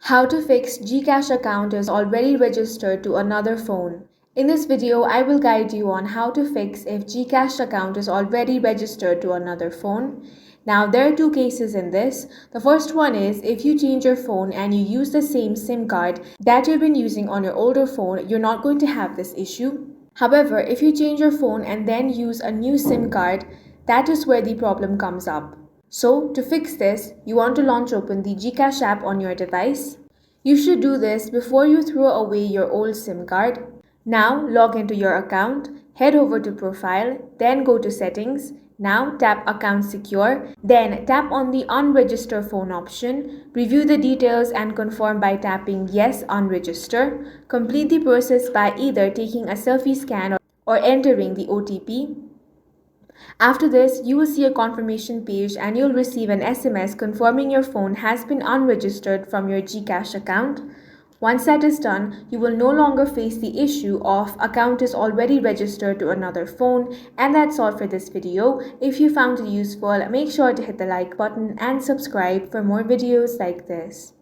How to fix Gcash account is already registered to another phone. In this video, I will guide you on how to fix if Gcash account is already registered to another phone. Now, there are two cases in this. The first one is if you change your phone and you use the same SIM card that you've been using on your older phone, you're not going to have this issue. However, if you change your phone and then use a new SIM card, that is where the problem comes up. So, to fix this, you want to launch open the Gcash app on your device. You should do this before you throw away your old SIM card. Now, log into your account, head over to Profile, then go to Settings. Now, tap Account Secure, then tap on the Unregister Phone option. Review the details and confirm by tapping Yes, Unregister. Complete the process by either taking a selfie scan or entering the OTP. After this, you will see a confirmation page and you'll receive an SMS confirming your phone has been unregistered from your Gcash account. Once that is done, you will no longer face the issue of account is already registered to another phone. And that's all for this video. If you found it useful, make sure to hit the like button and subscribe for more videos like this.